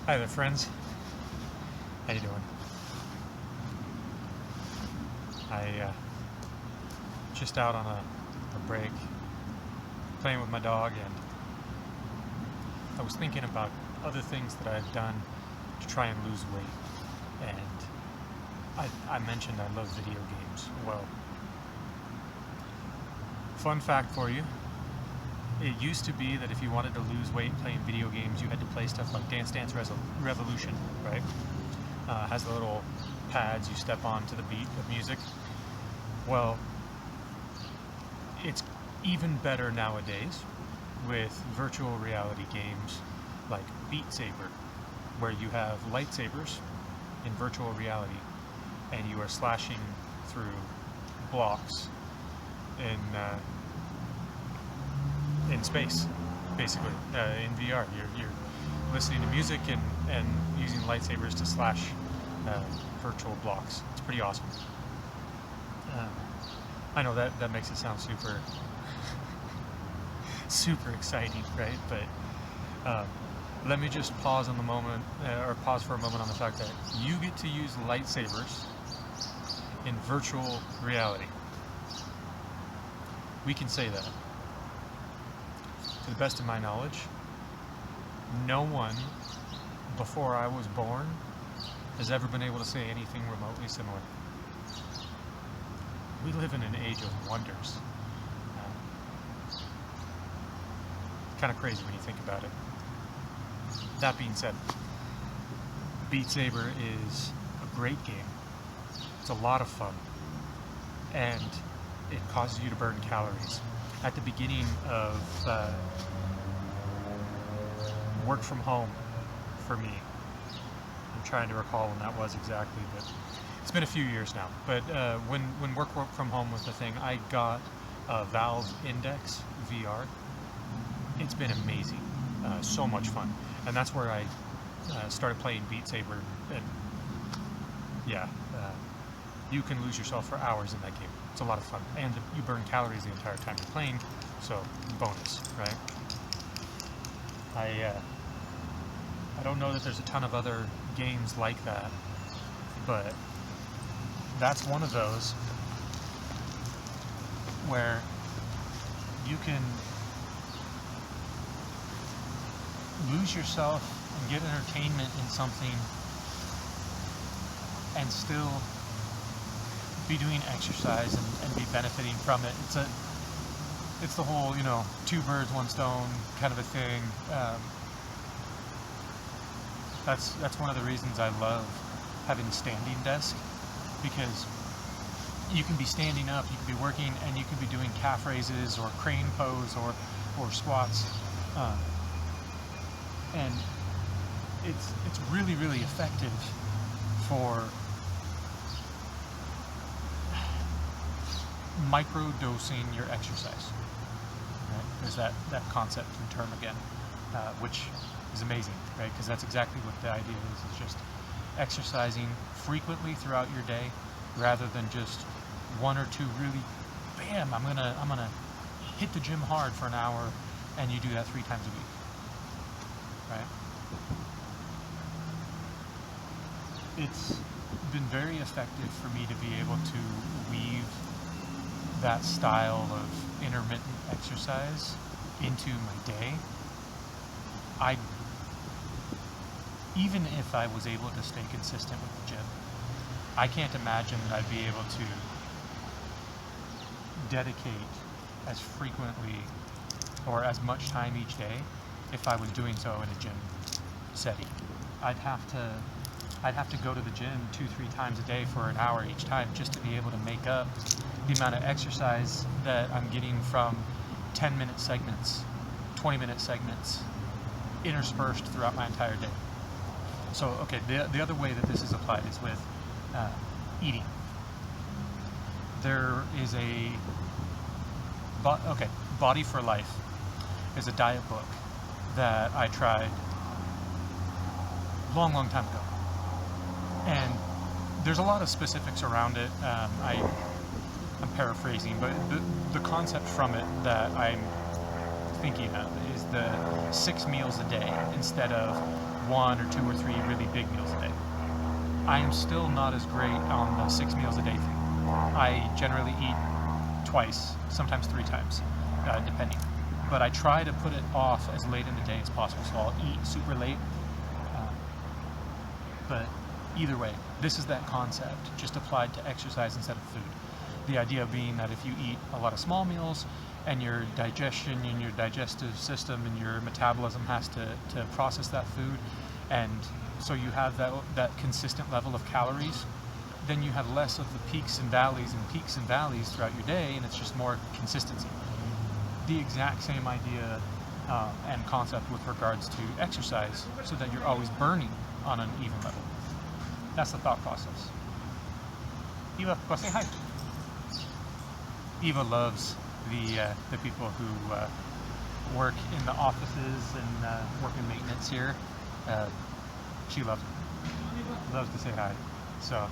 Hi there, friends. How you doing? I just out on a break, playing with my dog, and I was thinking about other things that I've done to try and lose weight. And I mentioned I love video games. Well, fun fact for you: it used to be that if you wanted to lose weight playing video games, you had to play stuff like Dance Dance Revolution, right? Has the little pads you step on to the beat of music. Well, it's even better nowadays with virtual reality games like Beat Saber, where you have lightsabers in virtual reality and you are slashing through blocks in space, basically, in VR. You're listening to music and using lightsabers to slash virtual blocks. It's pretty awesome. Uh, I know that makes it sound super exciting, right? But let me just pause on the moment, or pause for a moment on the fact that you get to use lightsabers in virtual reality. We can say that. To the best of my knowledge, no one before I was born has ever been able to say anything remotely similar. We live in an age of wonders. Kind of crazy when you think about it. That being said, Beat Saber is a great game. It's a lot of fun, and it causes you to burn calories. At the beginning of work from home for me, I'm trying to recall when that was exactly, but it's been a few years now. But when work from home was the thing, I got a Valve Index VR. It's been amazing, so much fun, and that's where I started playing Beat Saber. And yeah, you can lose yourself for hours in that game. It's a lot of fun, and you burn calories the entire time you're playing, so bonus, right? I don't know that there's a ton of other games like that, but that's one of those where you can lose yourself and get entertainment in something and still be doing exercise and be benefiting from it. It's the whole, two birds, one stone kind of a thing. That's one of the reasons I love having a standing desk, because you can be standing up, you can be working, and you can be doing calf raises or crane pose or squats, and it's really, really effective for microdosing your exercise. Right? There's that concept and term again, which is amazing, right? Because that's exactly what the idea is. It's just exercising frequently throughout your day, rather than just one or two really, bam, I'm gonna hit the gym hard for an hour, and you do that 3 times a week, right? It's been very effective for me to be able to weave that style of intermittent exercise into my day. Even if I was able to stay consistent with the gym, I can't imagine that I'd be able to dedicate as frequently or as much time each day if I was doing so in a gym setting. I'd have to go to the gym 2-3 times a day for an hour each time just to be able to make up the amount of exercise that I'm getting from 10-minute segments, 20-minute segments interspersed throughout my entire day. So, okay, the other way that this is applied is with eating. There is Body for Life is a diet book that I tried long time ago. And there's a lot of specifics around it. I'm paraphrasing, but the concept from it that I'm thinking of is the 6 meals a day instead of 1 or 2 or 3 really big meals a day. I am still not as great on the 6 meals a day thing. I generally eat twice, sometimes 3 times, depending. But I try to put it off as late in the day as possible, so I'll eat super late. But either way, this is that concept, just applied to exercise instead of food. The idea being that if you eat a lot of small meals and your digestion and your digestive system and your metabolism has to process that food, and so you have that consistent level of calories, then you have less of the peaks and valleys throughout your day, and it's just more consistency. The exact same idea and concept with regards to exercise, so that you're always burning on an even level. That's the thought process. Eva, go say hi. Eva loves the people who work in the offices and work in maintenance here. She loves it. Loves to say hi. So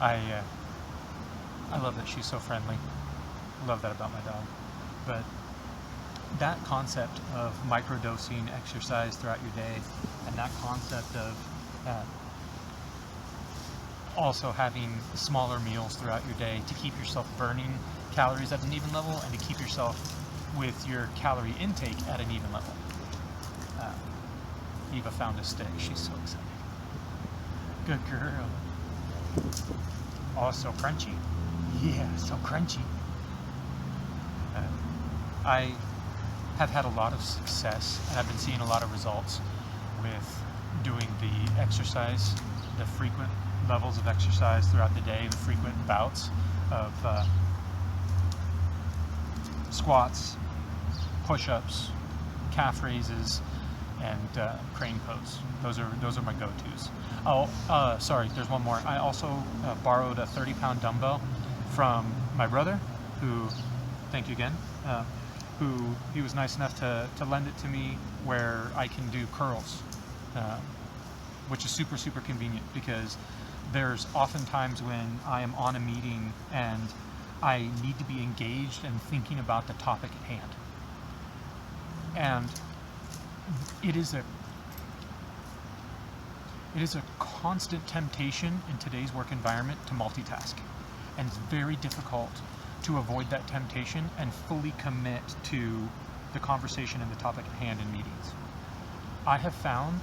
I love that she's so friendly. Love that about my dog. But that concept of microdosing exercise throughout your day, and that concept of also having smaller meals throughout your day to keep yourself burning calories at an even level, and to keep yourself with your calorie intake at an even level. Eva found a stick. She's so excited. Good girl. Oh, so crunchy. Yeah, so crunchy. I have had a lot of success, and I've been seeing a lot of results with doing the exercise, the frequent levels of exercise throughout the day, the frequent bouts of squats, push-ups, calf raises, and crane pose. Those are my go-tos. Oh, sorry, there's one more. I also borrowed a 30-pound dumbbell from my brother, who, thank you again, he was nice enough to lend it to me, where I can do curls, which is super, super convenient, because there's often times when I am on a meeting and I need to be engaged and thinking about the topic at hand. And it is a constant temptation in today's work environment to multitask. And it's very difficult to avoid that temptation and fully commit to the conversation and the topic at hand in meetings. I have found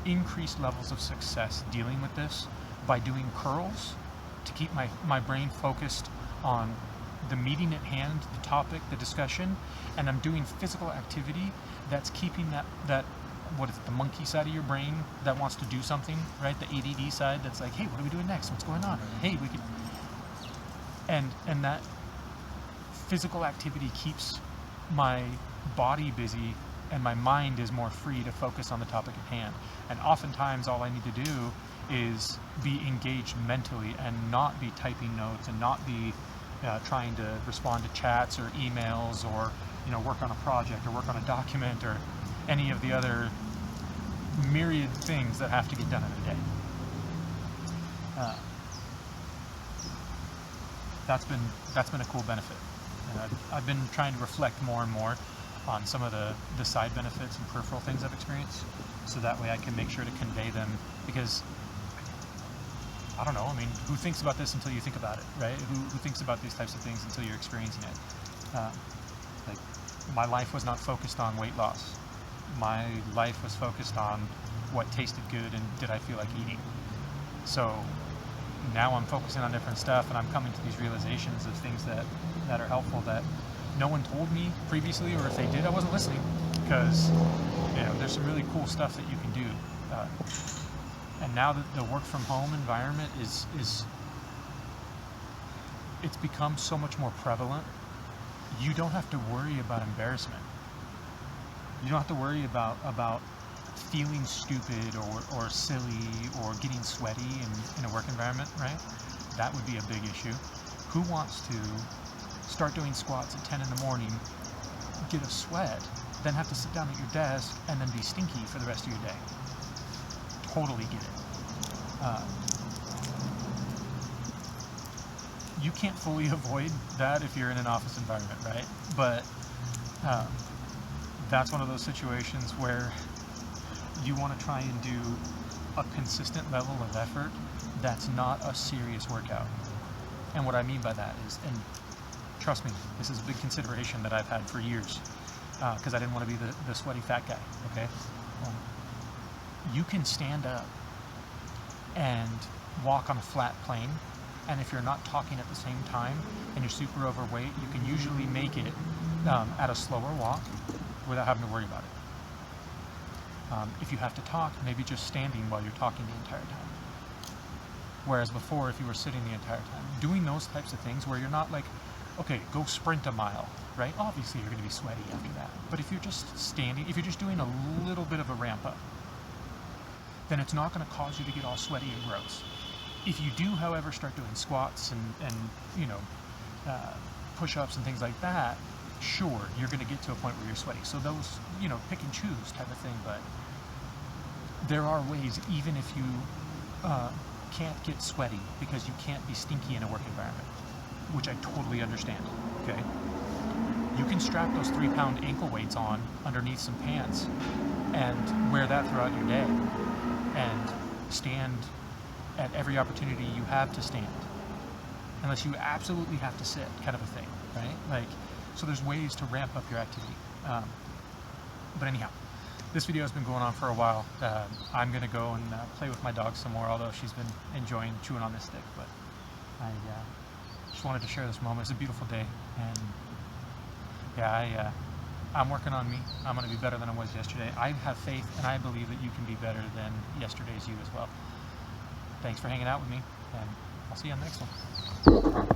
increased levels of success dealing with this by doing curls to keep my brain focused on the meeting at hand, the topic, the discussion, and I'm doing physical activity that's keeping that what is it, the monkey side of your brain that wants to do something, right? The ADD side that's like, hey, what are we doing next? What's going on? Hey, we could... And that physical activity keeps my body busy, and my mind is more free to focus on the topic at hand. And oftentimes all I need to do is be engaged mentally and not be typing notes and not be trying to respond to chats or emails, or work on a project or work on a document or any of the other myriad things that have to get done in a day. That's been a cool benefit. I've been trying to reflect more and more on some of the side benefits and peripheral things I've experienced, so that way I can make sure to convey them, because I don't know, who thinks about this until you think about it, right? Who thinks about these types of things until you're experiencing it? Like, my life was not focused on weight loss. My life was focused on what tasted good and did I feel like eating. So now I'm focusing on different stuff, and I'm coming to these realizations of things that are helpful that no one told me previously, or if they did, I wasn't listening, because there's some really cool stuff that you can do. And now that the work from home environment is it's become so much more prevalent, you don't have to worry about embarrassment. You don't have to worry about feeling stupid or silly or getting sweaty in a work environment, right? That would be a big issue. Who wants to start doing squats at 10 in the morning, get a sweat, then have to sit down at your desk and then be stinky for the rest of your day? Totally get it. You can't fully avoid that if you're in an office environment, right? But that's one of those situations where you want to try and do a consistent level of effort that's not a serious workout. And what I mean by that is, and trust me, this is a big consideration that I've had for years, because I didn't want to be the sweaty fat guy, okay? You can stand up and walk on a flat plane, and if you're not talking at the same time and you're super overweight, you can usually make it at a slower walk without having to worry about it. If you have to talk, maybe just standing while you're talking the entire time. Whereas before, if you were sitting the entire time, doing those types of things where you're not like, okay, go sprint a mile, right? Obviously, you're going to be sweaty after that. But if you're just standing, if you're just doing a little bit of a ramp up, then it's not going to cause you to get all sweaty and gross. If you do, however, start doing squats and you know, push-ups and things like that, sure, you're going to get to a point where you're sweaty. So those, you know, pick and choose type of thing, but there are ways, even if you can't get sweaty because you can't be stinky in a work environment, which I totally understand, okay? You can strap those 3-pound ankle weights on underneath some pants and wear that throughout your day and stand at every opportunity you have to stand, unless you absolutely have to sit, kind of a thing, right? Like, so there's ways to ramp up your activity. But anyhow, this video has been going on for a while. I'm gonna go and play with my dog some more, although she's been enjoying chewing on this stick, but I just wanted to share this moment. It's a beautiful day, and yeah, I'm working on me. I'm gonna be better than I was yesterday. I have faith, and I believe that you can be better than yesterday's you as well. Thanks for hanging out with me, and I'll see you on the next one.